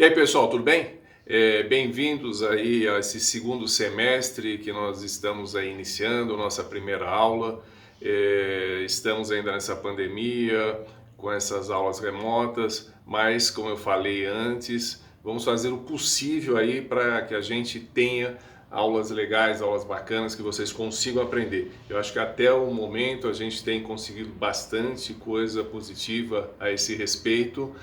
E aí, pessoal, tudo bem? Bem-vindos aí a esse segundo semestre que nós estamos aí iniciando, nossa primeira aula. Estamos ainda nessa pandemia, com essas aulas remotas, mas como eu falei antes, vamos fazer o possível aí para que a gente tenha aulas legais, aulas bacanas, que vocês consigam aprender. Eu acho que até o momento a gente tem conseguido bastante coisa positiva a esse respeito.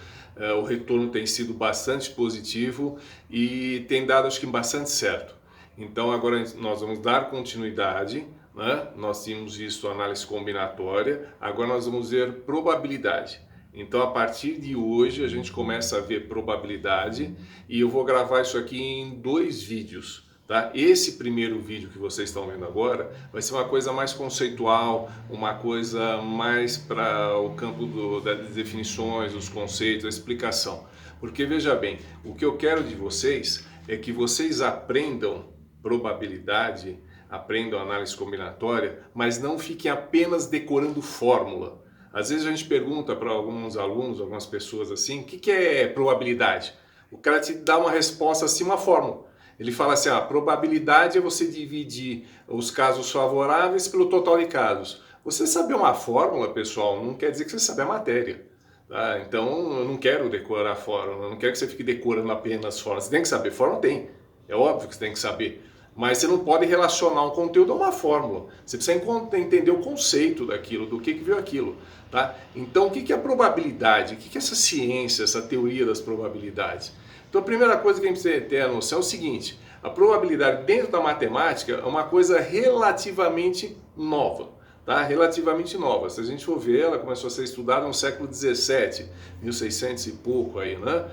O retorno tem sido bastante positivo e tem dado, acho que, bastante certo. Então agora nós vamos dar continuidade, né? Nós tínhamos visto análise combinatória, agora nós vamos ver probabilidade. Então a partir de hoje a gente começa a ver probabilidade e eu vou gravar isso aqui em 2 vídeos. Tá? Esse primeiro vídeo que vocês estão vendo agora vai ser uma coisa mais conceitual, uma coisa mais para o campo das definições, dos conceitos, da explicação. Porque veja bem, o que eu quero de vocês é que vocês aprendam probabilidade, aprendam análise combinatória, mas não fiquem apenas decorando fórmula. Às vezes a gente pergunta para alguns alunos, algumas pessoas assim, o que é probabilidade? O cara te dá uma resposta assim, uma fórmula. Ele fala assim, a probabilidade é você dividir os casos favoráveis pelo total de casos. Você saber uma fórmula, pessoal, não quer dizer que você sabe a matéria. Tá? Então, eu não quero decorar a fórmula, eu não quero que você fique decorando apenas fórmulas. Você tem que saber, fórmula tem, é óbvio que você tem que saber. Mas você não pode relacionar um conteúdo a uma fórmula. Você precisa entender o conceito daquilo, do que veio aquilo. Tá? Então, o que é a probabilidade? O que é essa ciência, essa teoria das probabilidades? Então a primeira coisa que a gente precisa ter a noção é o seguinte, a probabilidade dentro da matemática é uma coisa relativamente nova, tá? Relativamente nova. Se a gente for ver, ela começou a ser estudada no século XVII, 1600 e pouco aí, né?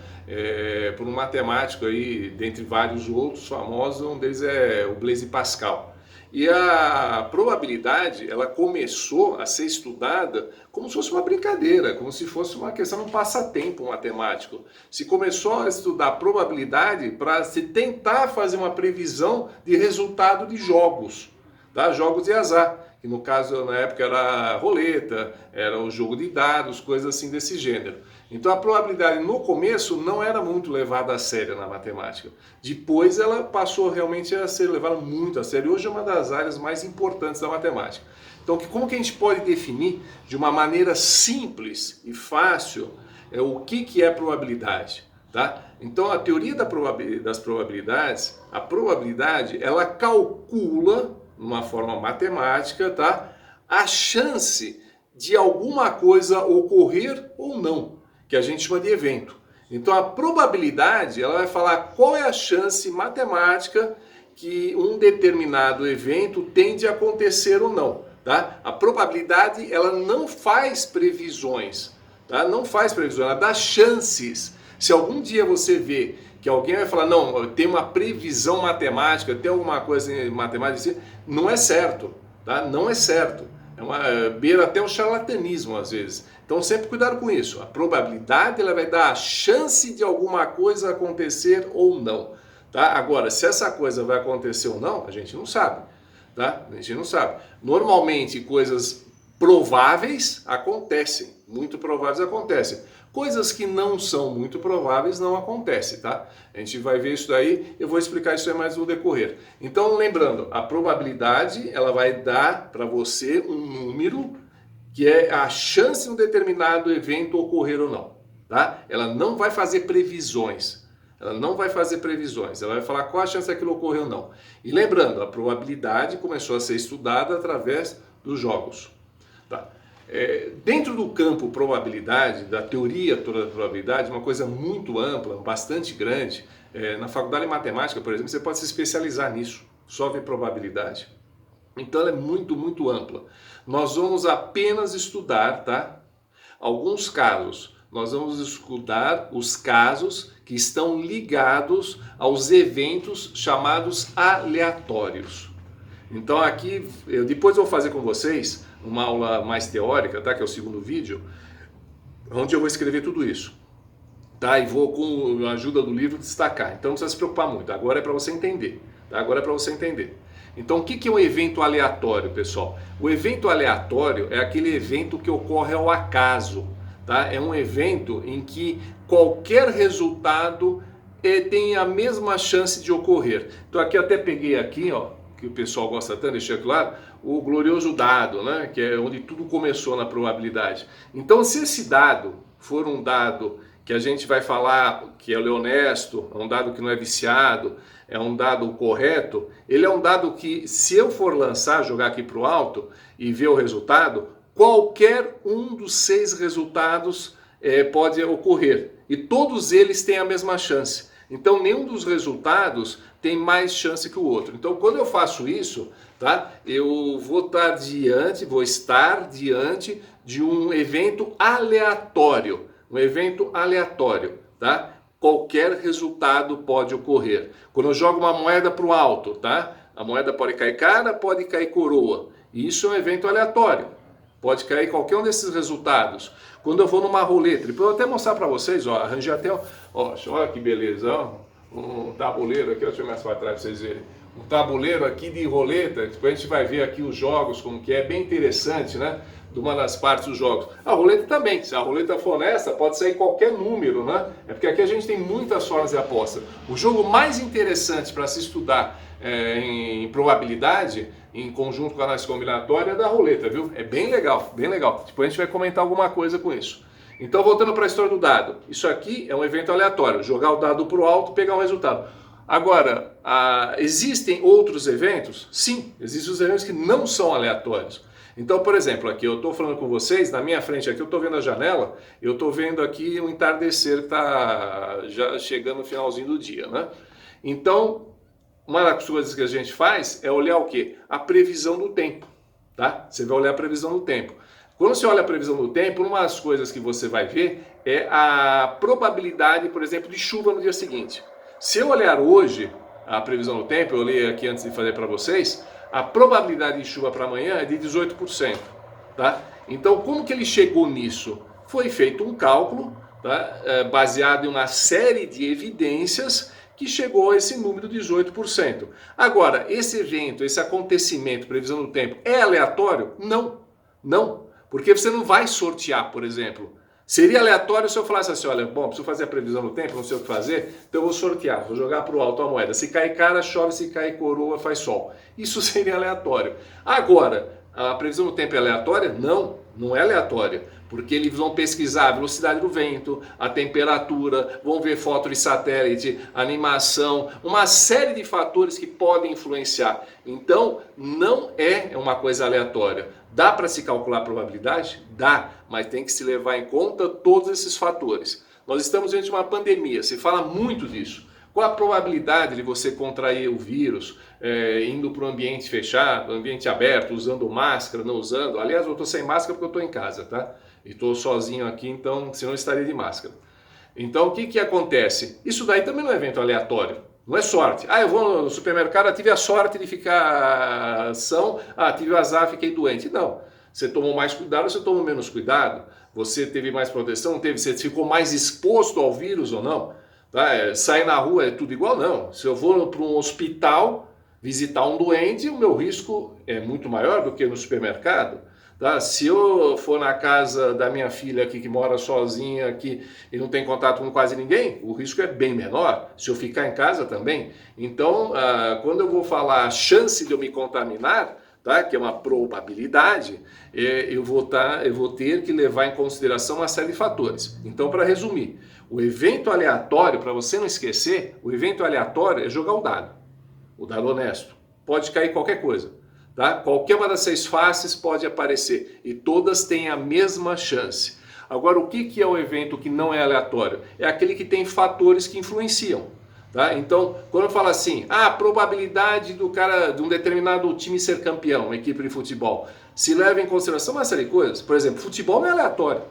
Por um matemático aí, dentre vários outros famosos, um deles é o Blaise Pascal. E a probabilidade, ela começou a ser estudada como se fosse uma brincadeira, como se fosse uma questão, um passatempo matemático. Se começou a estudar probabilidade para se tentar fazer uma previsão de resultado de jogos, tá? Jogos de azar, que no caso na época era a roleta, era o jogo de dados, coisas assim desse gênero. Então a probabilidade no começo não era muito levada a sério na matemática. Depois ela passou realmente a ser levada muito a sério. Hoje é uma das áreas mais importantes da matemática. Então como que a gente pode definir de uma maneira simples e fácil o que é probabilidade? Tá? Então a teoria das probabilidades, a probabilidade ela calcula, numa forma matemática, tá? A chance de alguma coisa ocorrer ou não, que a gente chama de evento. Então a probabilidade, ela vai falar qual é a chance matemática que um determinado evento tende a acontecer ou não, tá? A probabilidade, ela não faz previsões, tá? Não faz previsões, ela dá chances. Se algum dia você vê que alguém vai falar, não, tem uma previsão matemática, tem alguma coisa em matemática assim, não é certo, tá? Não é certo. É uma beira até o charlatanismo às vezes. Então sempre cuidado com isso. A probabilidade ela vai dar a chance de alguma coisa acontecer ou não, tá? Agora, se essa coisa vai acontecer ou não, a gente não sabe, tá? A gente não sabe. Normalmente coisas prováveis acontecem, muito prováveis acontecem. Coisas que não são muito prováveis não acontecem, tá? A gente vai ver isso daí, eu vou explicar isso aí mais no decorrer. Então, lembrando, a probabilidade, ela vai dar para você um número que é a chance de um determinado evento ocorrer ou não, tá? Ela não vai fazer previsões. Ela não vai fazer previsões, ela vai falar qual a chance daquilo ocorrer ou não. E lembrando, a probabilidade começou a ser estudada através dos jogos, tá? Dentro do campo probabilidade, da teoria toda da probabilidade, uma coisa muito ampla, bastante grande. Na faculdade de matemática, por exemplo, você pode se especializar nisso, só ver probabilidade. Então ela é muito, muito ampla. Nós vamos apenas estudar, tá? Alguns casos. Nós vamos estudar os casos que estão ligados aos eventos chamados aleatórios. Então aqui, depois eu vou fazer com vocês uma aula mais teórica, tá? Que é o segundo vídeo, onde eu vou escrever tudo isso, tá? E vou, com a ajuda do livro, destacar. Então não precisa se preocupar muito, agora é para você entender, tá? Agora é para você entender. Então o que é um evento aleatório, pessoal? O evento aleatório é aquele evento que ocorre ao acaso, tá? É um evento em que qualquer resultado tem a mesma chance de ocorrer. Então aqui eu até peguei aqui, ó, que o pessoal gosta tanto, deixar claro, o glorioso dado, né, que é onde tudo começou na probabilidade. Então se esse dado for um dado que a gente vai falar que é honesto, é um dado que não é viciado, é um dado correto, ele é um dado que, se eu for lançar, jogar aqui para o alto e ver o resultado, qualquer um dos 6 resultados pode ocorrer. E todos eles têm a mesma chance. Então, nenhum dos resultados tem mais chance que o outro. Então, quando eu faço isso, tá, eu vou estar diante de um evento aleatório. Um evento aleatório, tá? Qualquer resultado pode ocorrer. Quando eu jogo uma moeda para o alto, tá? A moeda pode cair cara, pode cair coroa. Isso é um evento aleatório. Pode cair qualquer um desses resultados. Quando eu vou numa roleta, depois eu vou até mostrar para vocês, ó, arranjei até, ó, olha que beleza, ó, um tabuleiro aqui, deixa eu mais para trás para vocês verem. Um tabuleiro aqui de roleta, depois a gente vai ver aqui os jogos, como que é bem interessante, né? De uma das partes dos jogos. A roleta também, se a roleta for honesta, pode sair qualquer número, né? É porque aqui a gente tem muitas formas de aposta. O jogo mais interessante para se estudar em probabilidade, em conjunto com a análise combinatória, é da roleta, viu? É bem legal, bem legal. Depois a gente vai comentar alguma coisa com isso. Então, voltando para a história do dado. Isso aqui é um evento aleatório. Jogar o dado para o alto e pegar um resultado. Agora, existem outros eventos? Sim, existem os eventos que não são aleatórios. Então, por exemplo, aqui eu estou falando com vocês, na minha frente aqui eu estou vendo a janela, eu estou vendo aqui um entardecer que está já chegando no finalzinho do dia, né? Então, uma das coisas que a gente faz é olhar o quê? A previsão do tempo, tá? Você vai olhar a previsão do tempo. Quando você olha a previsão do tempo, uma das coisas que você vai ver é a probabilidade, por exemplo, de chuva no dia seguinte. Se eu olhar hoje a previsão do tempo, eu olhei aqui antes de fazer para vocês, a probabilidade de chuva para amanhã é de 18%, tá? Então, como que ele chegou nisso? Foi feito um cálculo, tá? Baseado em uma série de evidências que chegou a esse número de 18%. Agora, esse evento, esse acontecimento, previsão do tempo, é aleatório? Não, não, porque você não vai sortear, por exemplo. Seria aleatório se eu falasse assim, olha, bom, preciso fazer a previsão do tempo, não sei o que fazer, então eu vou sortear, vou jogar para o alto a moeda. Se cair cara, chove, se cair coroa, faz sol. Isso seria aleatório. Agora, a previsão do tempo é aleatória? Não, não é aleatória, porque eles vão pesquisar a velocidade do vento, a temperatura, vão ver foto de satélite, animação, uma série de fatores que podem influenciar. Então, não é uma coisa aleatória. Dá para se calcular a probabilidade? Dá, mas tem que se levar em conta todos esses fatores. Nós estamos diante de uma pandemia, se fala muito disso. Qual a probabilidade de você contrair o vírus indo para um ambiente fechado, ambiente aberto, usando máscara, não usando? Aliás, eu estou sem máscara porque eu estou em casa, tá? E estou sozinho aqui, então, senão eu estaria de máscara. Então, o que acontece? Isso daí também não é evento aleatório. Não é sorte. Eu vou no supermercado, tive a sorte de ficar são, tive o azar, fiquei doente. Não. Você tomou mais cuidado, você tomou menos cuidado. Você teve mais proteção, você ficou mais exposto ao vírus ou não? Tá? Sair na rua é tudo igual? Não. Se eu vou para um hospital visitar um doente, o meu risco é muito maior do que no supermercado. Tá? Se eu for na casa da minha filha aqui, que mora sozinha aqui e não tem contato com quase ninguém, o risco é bem menor. Se eu ficar em casa também. Então, quando eu vou falar a chance de eu me contaminar, tá? Que é uma probabilidade, eu vou ter que levar em consideração uma série de fatores. Então, para resumir, o evento aleatório, para você não esquecer, o evento aleatório é jogar o dado honesto. Pode cair qualquer coisa. Tá? Qualquer uma das 6 faces pode aparecer e todas têm a mesma chance. Agora, o que é o evento que não é aleatório? É aquele que tem fatores que influenciam. Tá? Então, quando eu falo assim, a probabilidade do cara de um determinado time ser campeão, uma equipe de futebol, se leva em consideração uma série de coisas. Por exemplo, futebol não é aleatório.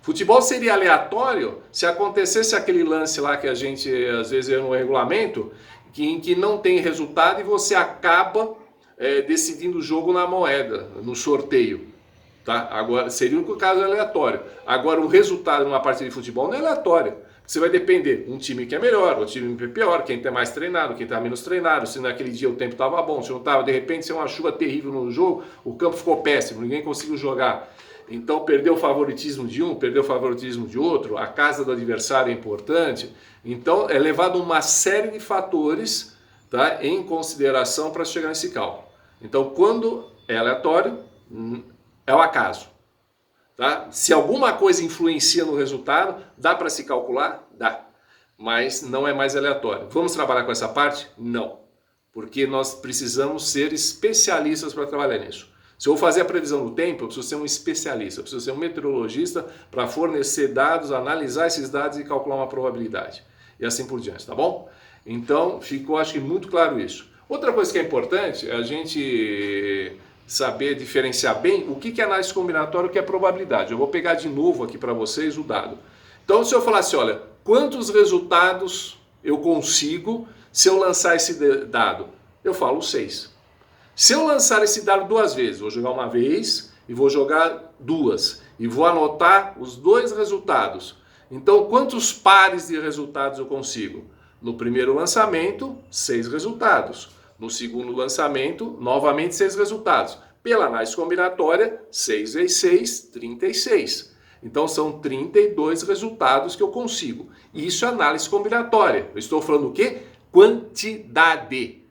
Futebol seria aleatório se acontecesse aquele lance lá que a gente às vezes vê no regulamento, em que não tem resultado e você acaba decidindo o jogo na moeda, no sorteio. Tá? Agora, seria o único caso aleatório. Agora, o resultado numa partida de futebol não é aleatório. Você vai depender, um time que é melhor, outro time que é pior, quem está mais treinado, quem está menos treinado, se naquele dia o tempo estava bom, se não estava, de repente, se é uma chuva terrível no jogo, o campo ficou péssimo, ninguém conseguiu jogar. Então, perder o favoritismo de um, perder o favoritismo de outro, a casa do adversário é importante. Então, é levado uma série de fatores, tá, em consideração para chegar nesse cálculo. Então, quando é aleatório, é o acaso. Tá? Se alguma coisa influencia no resultado, dá para se calcular? Dá. Mas não é mais aleatório. Vamos trabalhar com essa parte? Não. Porque nós precisamos ser especialistas para trabalhar nisso. Se eu vou fazer a previsão do tempo, eu preciso ser um especialista, eu preciso ser um meteorologista para fornecer dados, analisar esses dados e calcular uma probabilidade. E assim por diante, tá bom? Então, ficou, acho que, muito claro isso. Outra coisa que é importante é a gente saber diferenciar bem o que é análise combinatória e o que é probabilidade. Eu vou pegar de novo aqui para vocês o dado. Então, se eu falar assim, olha, quantos resultados eu consigo se eu lançar esse dado? Eu falo 6. Se eu lançar esse dado 2 vezes, vou jogar uma vez e vou jogar 2, e vou anotar os 2 resultados. Então, quantos pares de resultados eu consigo? No primeiro lançamento, 6 resultados. No segundo lançamento, novamente 6 resultados. Pela análise combinatória, 6 vezes 6, 36. Então são 32 resultados que eu consigo. Isso é análise combinatória. Eu estou falando o quê? Quantidade.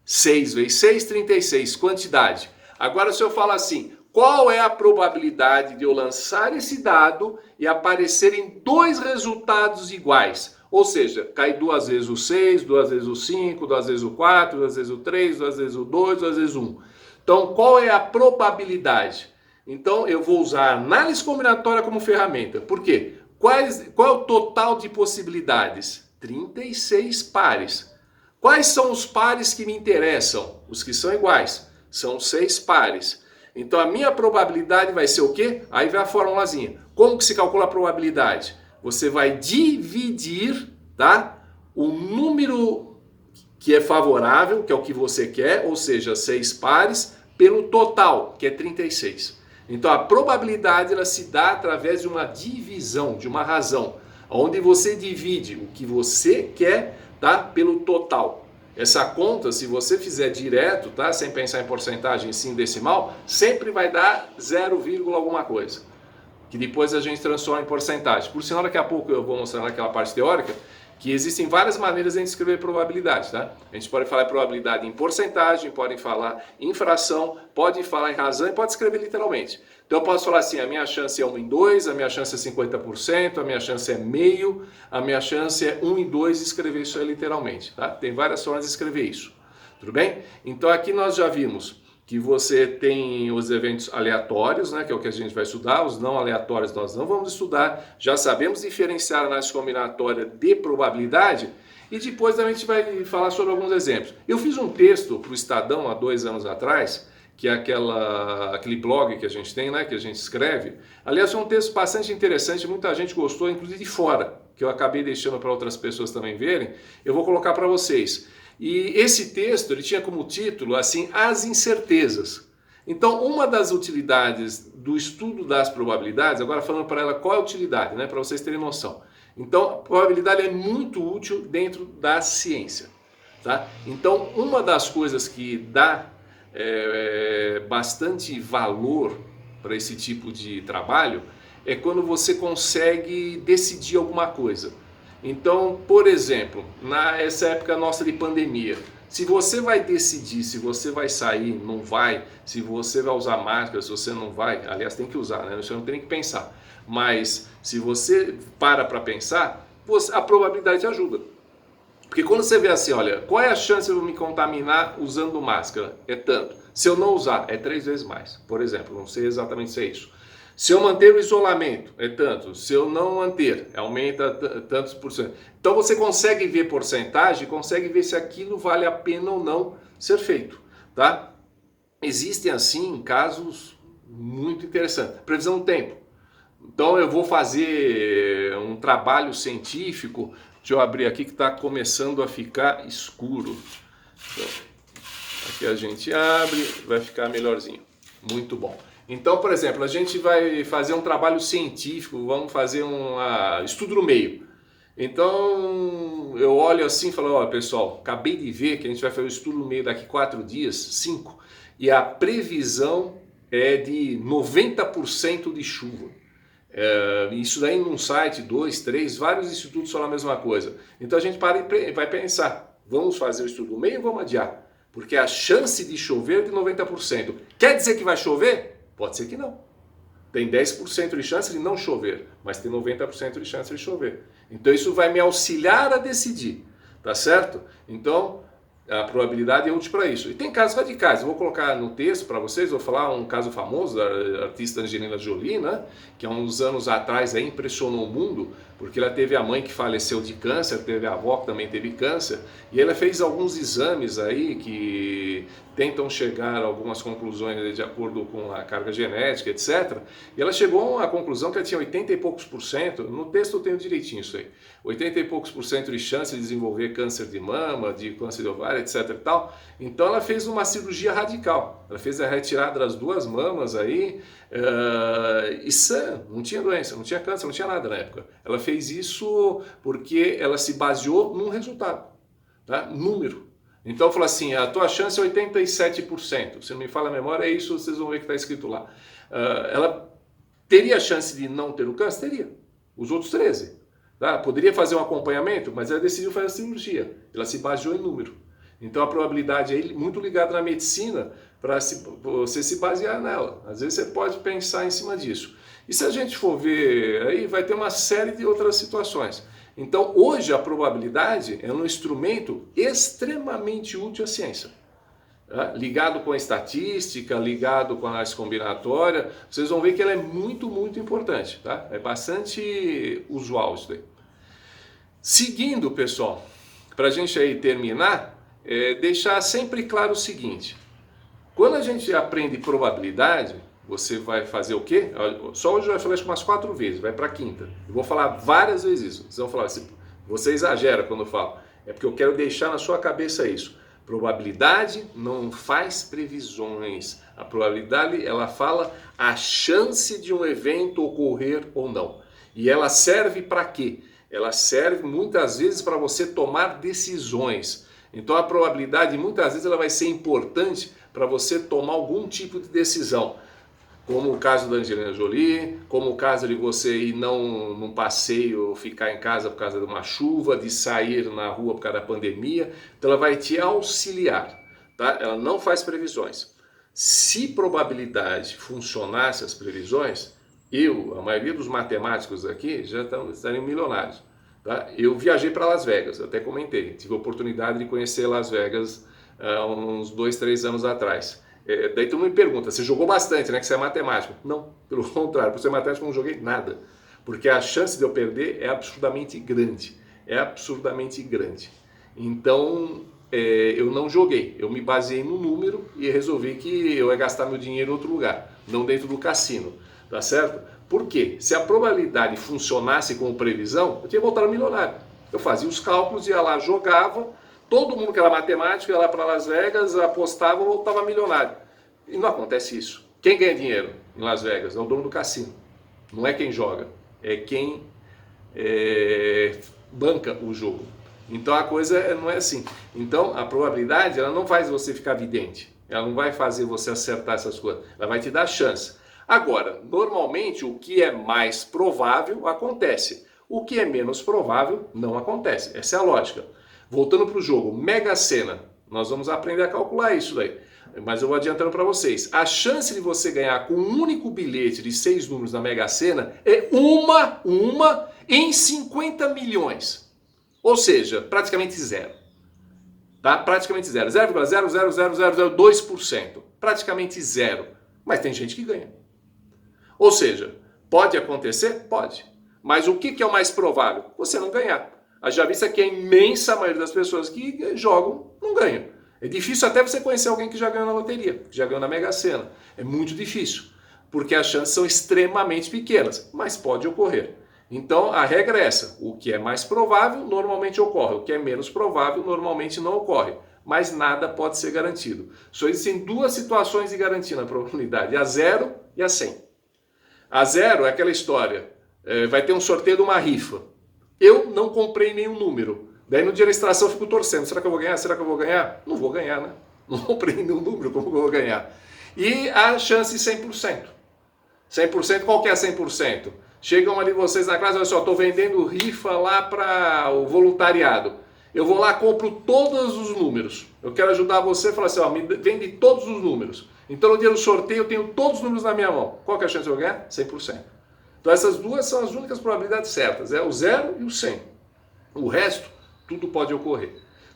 6 vezes 6, 36. Quantidade. Agora se eu falar assim, qual é a probabilidade de eu lançar esse dado e aparecerem 2 resultados iguais? Ou seja, cai 2 vezes o 6, 2 vezes o 5, 2 vezes o 4, 2 vezes o 3, 2 vezes o 2, 2 vezes o 1. Então, qual é a probabilidade? Então, eu vou usar a análise combinatória como ferramenta. Por quê? Qual é o total de possibilidades? 36 pares. Quais são os pares que me interessam? Os que são iguais. São 6 pares. Então, a minha probabilidade vai ser o quê? Aí vem a formulazinha. Como que se calcula a probabilidade? Você vai dividir, tá, o número que é favorável, que é o que você quer, ou seja, 6 pares, pelo total, que é 36. Então a probabilidade ela se dá através de uma divisão, de uma razão, onde você divide o que você quer, tá, pelo total. Essa conta, se você fizer direto, tá, sem pensar em porcentagem, sim decimal, sempre vai dar 0, alguma coisa, que depois a gente transforma em porcentagem. Por sinal, daqui a pouco eu vou mostrar naquela parte teórica que existem várias maneiras de a gente escrever probabilidade, tá? A gente pode falar em probabilidade em porcentagem, pode falar em fração, pode falar em razão e pode escrever literalmente. Então eu posso falar assim, a minha chance é 1 em 2, a minha chance é 50%, a minha chance é meio, a minha chance é 1 em 2 e escrever isso aí literalmente, tá? Tem várias formas de escrever isso, tudo bem? Então aqui nós já vimos que você tem os eventos aleatórios, né, que é o que a gente vai estudar, os não aleatórios nós não vamos estudar, já sabemos diferenciar a análise combinatória de probabilidade, e depois a gente vai falar sobre alguns exemplos. Eu fiz um texto para o Estadão há 2 anos atrás, que é aquele blog que a gente tem, né, que a gente escreve. Aliás, é um texto bastante interessante, muita gente gostou, inclusive de fora, que eu acabei deixando para outras pessoas também verem, eu vou colocar para vocês. E esse texto ele tinha como título assim, as incertezas. Então, uma das utilidades do estudo das probabilidades, agora falando para ela qual é a utilidade, né, para vocês terem noção. Então, a probabilidade é muito útil dentro da ciência, tá? Então, uma das coisas que dá bastante valor para esse tipo de trabalho é quando você consegue decidir alguma coisa. Então, por exemplo, nessa época nossa de pandemia, se você vai decidir se você vai sair, não vai, se você vai usar máscara, se você não vai, aliás tem que usar, né? Você não tem que pensar, mas se você para pensar, a probabilidade ajuda. Porque quando você vê assim, olha, qual é a chance de eu me contaminar usando máscara? É tanto. Se eu não usar, é 3 vezes mais, por exemplo, não sei exatamente se é isso. Se eu manter o isolamento, é tanto. Se eu não manter, aumenta tantos por cento. Então você consegue ver porcentagem, consegue ver se aquilo vale a pena ou não ser feito, tá? Existem assim casos muito interessantes. Previsão do tempo. Então eu vou fazer um trabalho científico. Deixa eu abrir aqui que está começando a ficar escuro. Então, aqui a gente abre, vai ficar melhorzinho. Muito bom. Então, por exemplo, a gente vai fazer um trabalho científico, vamos fazer um estudo no meio. Então, eu olho assim e falo, olha pessoal, acabei de ver que a gente vai fazer o estudo no meio daqui 4 dias, 5, e a previsão é de 90% de chuva. Isso daí num site, 2, 3, vários institutos falam a mesma coisa. Então a gente para e vai pensar, vamos fazer o estudo do meio ou vamos adiar? Porque a chance de chover é de 90%. Quer dizer que vai chover? Pode ser que não. Tem 10% de chance de não chover, mas tem 90% de chance de chover. Então isso vai me auxiliar a decidir, tá certo? Então a probabilidade é útil para isso. E tem casos radicais, eu vou colocar no texto para vocês, vou falar um caso famoso da artista Angelina Jolie, né? Que há uns anos atrás aí impressionou o mundo, porque ela teve a mãe que faleceu de câncer, teve a avó que também teve câncer, e ela fez alguns exames aí que tentam chegar a algumas conclusões de acordo com a carga genética, etc. E ela chegou à conclusão que ela tinha 80 e poucos por cento, no texto eu tenho direitinho isso aí, 80 e poucos por cento de chance de desenvolver câncer de mama, de câncer de ovário, etc e tal. Então ela fez uma cirurgia radical, ela fez a retirada das 2 mamas aí, e sã, não tinha doença, não tinha câncer, não tinha nada na época. Ela fez isso porque ela se baseou num resultado, tá? Número. Então falou assim, a tua chance é 87%, se não me falha a memória, é isso, vocês vão ver que está escrito lá. Ela teria chance de não ter o câncer? Teria. Os outros 13. Tá? Poderia fazer um acompanhamento, mas ela decidiu fazer a cirurgia. Ela se baseou em número. Então a probabilidade é muito ligada na medicina para você se basear nela. Às vezes você pode pensar em cima disso. E se a gente for ver, aí vai ter uma série de outras situações. Então hoje a probabilidade é um instrumento extremamente útil à ciência. Tá? Ligado com a estatística, ligado com a análise combinatória, vocês vão ver que ela é muito, muito importante. Tá? É bastante usual isso daí. Seguindo, pessoal, para a gente aí terminar, deixar sempre claro o seguinte: quando a gente aprende probabilidade, você vai fazer o quê? Só hoje eu já falei acho que umas 4 vezes, vai para a quinta. Eu vou falar várias vezes isso. Vocês vão falar assim, você exagera quando eu falo. É porque eu quero deixar na sua cabeça isso. Probabilidade não faz previsões. A probabilidade, ela fala a chance de um evento ocorrer ou não. E ela serve para quê? Ela serve muitas vezes para você tomar decisões. Então a probabilidade muitas vezes ela vai ser importante para você tomar algum tipo de decisão. Como o caso da Angelina Jolie, como o caso de você ir não num passeio, ficar em casa por causa de uma chuva, de sair na rua por causa da pandemia. Então ela vai te auxiliar, tá? Ela não faz previsões. Se probabilidade funcionasse as previsões, a maioria dos matemáticos aqui já estariam milionários. Tá? Eu viajei para Las Vegas, até comentei, tive a oportunidade de conhecer Las Vegas uns 2, 3 anos atrás. Daí todo mundo me pergunta, você jogou bastante, né, que você é matemático? Não, pelo contrário, por ser matemático eu não joguei nada, porque a chance de eu perder é absurdamente grande, Então eu não joguei, eu me baseei no número e resolvi que eu ia gastar meu dinheiro em outro lugar, não dentro do cassino, tá certo? Por quê? Se a probabilidade funcionasse como previsão, eu tinha voltado milionário. Eu fazia os cálculos, ia lá, jogava, todo mundo que era matemático ia lá para Las Vegas, apostava, voltava milionário. E não acontece isso. Quem ganha dinheiro em Las Vegas é o dono do cassino. Não é quem joga, é quem banca o jogo. Então a coisa não é assim. Então a probabilidade ela não faz você ficar vidente. Ela não vai fazer você acertar essas coisas. Ela vai te dar chance. Agora, normalmente o que é mais provável acontece. O que é menos provável não acontece. Essa é a lógica. Voltando para o jogo, Mega Sena. Nós vamos aprender a calcular isso daí. Mas eu vou adiantando para vocês. A chance de você ganhar com um único bilhete de 6 números na Mega Sena é uma em 50 milhões. Ou seja, praticamente zero. Tá? Praticamente zero. 0,00002%. Praticamente zero. Mas tem gente que ganha. Ou seja, pode acontecer? Pode. Mas o que é o mais provável? Você não ganhar. Já visto que a imensa maioria das pessoas que jogam não ganham. É difícil até você conhecer alguém que já ganhou na loteria, que já ganhou na Mega Sena. É muito difícil, porque as chances são extremamente pequenas, mas pode ocorrer. Então a regra é essa, o que é mais provável normalmente ocorre, o que é menos provável normalmente não ocorre, mas nada pode ser garantido. Só existem 2 situações de garantia na probabilidade, a 0 e a 100. A 0 é aquela história, vai ter um sorteio de uma rifa, eu não comprei nenhum número, daí no dia da extração eu fico torcendo, será que eu vou ganhar? Será que eu vou ganhar? Não vou ganhar, né? Não comprei nenhum número, como eu vou ganhar? E a chance 100%. 100%, qual que é 100%? Chegam ali vocês na classe, olha só, estou vendendo rifa lá para o voluntariado. Eu vou lá, compro todos os números. Eu quero ajudar você a falar assim, ó, me vende todos os números. Então no dia do sorteio eu tenho todos os números na minha mão. Qual que é a chance de eu ganhar? 100%. Então essas duas são as únicas probabilidades certas, é o 0 e o 100. O resto, tudo pode ocorrer.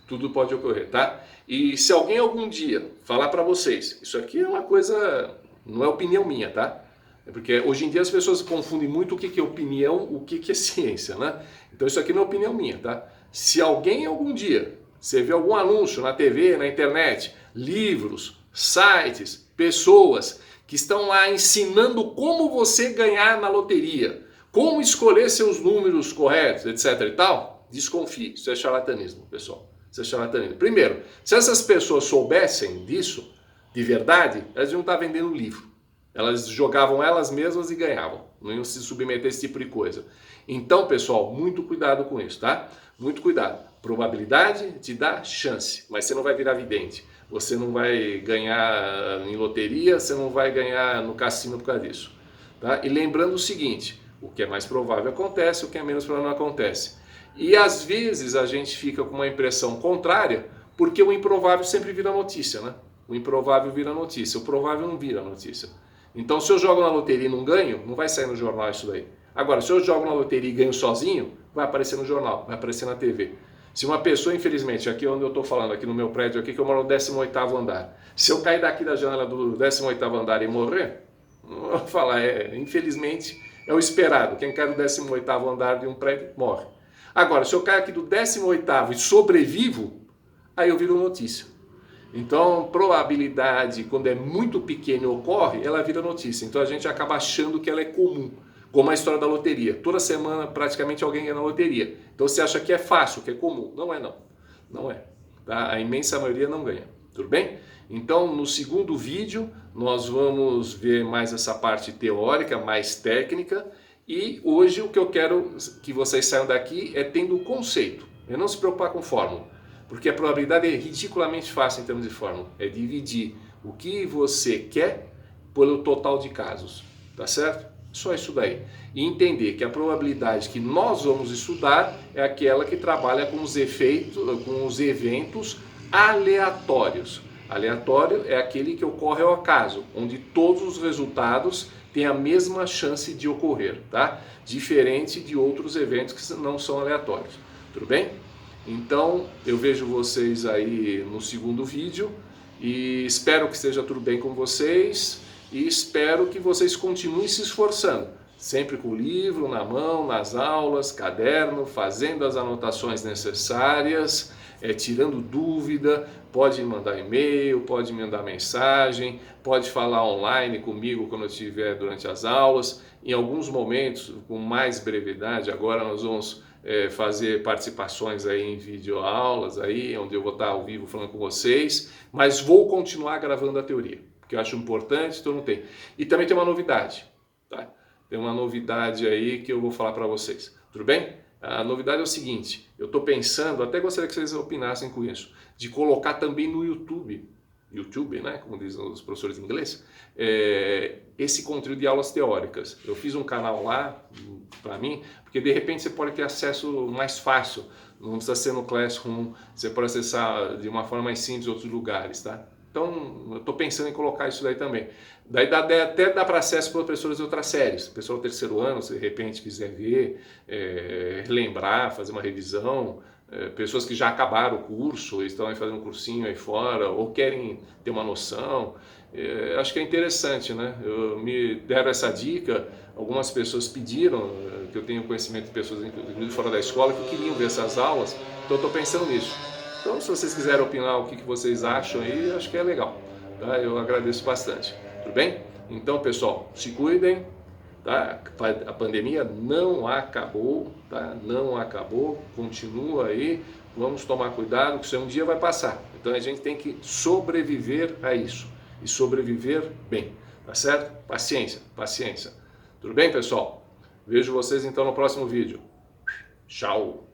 Tudo pode ocorrer, tá? E se alguém algum dia falar para vocês, isso aqui é uma coisa, não é opinião minha, tá? É porque hoje em dia as pessoas confundem muito o que é opinião, o que é ciência, né? Então isso aqui não é opinião minha, tá? Se alguém algum dia, você vê algum anúncio na TV, na internet, livros, sites, pessoas que estão lá ensinando como você ganhar na loteria, como escolher seus números corretos, etc e tal, desconfie, isso é charlatanismo, pessoal. Isso é charlatanismo. Primeiro, se essas pessoas soubessem disso, de verdade, elas iam estar vendendo livro. Elas jogavam elas mesmas e ganhavam. Não iam se submeter a esse tipo de coisa. Então, pessoal, muito cuidado com isso, tá? Muito cuidado. Probabilidade te dá chance, mas você não vai virar vidente. Você não vai ganhar em loteria, você não vai ganhar no cassino por causa disso. Tá? E lembrando o seguinte, o que é mais provável acontece, o que é menos provável não acontece. E às vezes a gente fica com uma impressão contrária, porque o improvável sempre vira notícia, né? O improvável vira notícia, o provável não vira notícia. Então, se eu jogo na loteria e não ganho, não vai sair no jornal isso daí. Agora, se eu jogo na loteria e ganho sozinho, vai aparecer no jornal, vai aparecer na TV. Se uma pessoa, infelizmente, aqui onde eu estou falando, aqui no meu prédio, aqui que eu moro no 18º andar, se eu cair daqui da janela do 18º andar e morrer, eu vou falar, infelizmente, é o esperado. Quem cai do 18º andar de um prédio, morre. Agora, se eu cair aqui do 18º e sobrevivo, aí eu viro notícia. Então, probabilidade, quando é muito pequena e ocorre, ela vira notícia. Então a gente acaba achando que ela é comum, como a história da loteria. Toda semana praticamente alguém ganha na loteria. Então você acha que é fácil, que é comum. Não é não. Não é. Tá? A imensa maioria não ganha. Tudo bem? Então no segundo vídeo nós vamos ver mais essa parte teórica, mais técnica. E hoje o que eu quero que vocês saiam daqui é tendo o conceito. É não se preocupar com fórmula. Porque a probabilidade é ridiculamente fácil em termos de fórmula. É dividir o que você quer pelo total de casos. Tá certo? Só isso daí. E entender que a probabilidade que nós vamos estudar é aquela que trabalha com os efeitos, com os eventos aleatórios. Aleatório é aquele que ocorre ao acaso, onde todos os resultados têm a mesma chance de ocorrer, tá? Diferente de outros eventos que não são aleatórios. Tudo bem? Então, eu vejo vocês aí no segundo vídeo e espero que esteja tudo bem com vocês e espero que vocês continuem se esforçando, sempre com o livro na mão, nas aulas, caderno, fazendo as anotações necessárias, tirando dúvida, pode mandar e-mail, pode mandar mensagem, pode falar online comigo quando eu estiver durante as aulas. Em alguns momentos, com mais brevidade, agora nós vamos fazer participações aí em videoaulas, aí, onde eu vou estar ao vivo falando com vocês, mas vou continuar gravando a teoria, porque eu acho importante, então não tem. E também tem uma novidade, tá? Tem uma novidade aí que eu vou falar para vocês, tudo bem? A novidade é o seguinte, eu estou pensando, até gostaria que vocês opinassem com isso, de colocar também no YouTube, né, como dizem os professores de inglês, esse conteúdo de aulas teóricas. Eu fiz um canal lá para mim, porque de repente você pode ter acesso mais fácil, não precisa ser no Classroom, você pode acessar de uma forma mais simples em outros lugares, tá? Então, eu estou pensando em colocar isso daí também. Daí até dá para acesso para professores de outras séries. Pessoal do terceiro ano, se de repente quiser ver, relembrar, fazer uma revisão, pessoas que já acabaram o curso, estão aí fazendo um cursinho aí fora, ou querem ter uma noção. Acho que é interessante, né? Me deram essa dica, algumas pessoas pediram, que eu tenho conhecimento de pessoas, inclusive fora da escola, que queriam ver essas aulas, então eu estou pensando nisso. Então, se vocês quiserem opinar o que vocês acham aí, acho que é legal, tá? Eu agradeço bastante, tudo bem? Então, pessoal, se cuidem, tá? A pandemia não acabou, tá? Não acabou, continua aí, vamos tomar cuidado, que isso um dia vai passar. Então, a gente tem que sobreviver a isso, e sobreviver bem, tá certo? Paciência, paciência. Tudo bem, pessoal? Vejo vocês então no próximo vídeo. Tchau!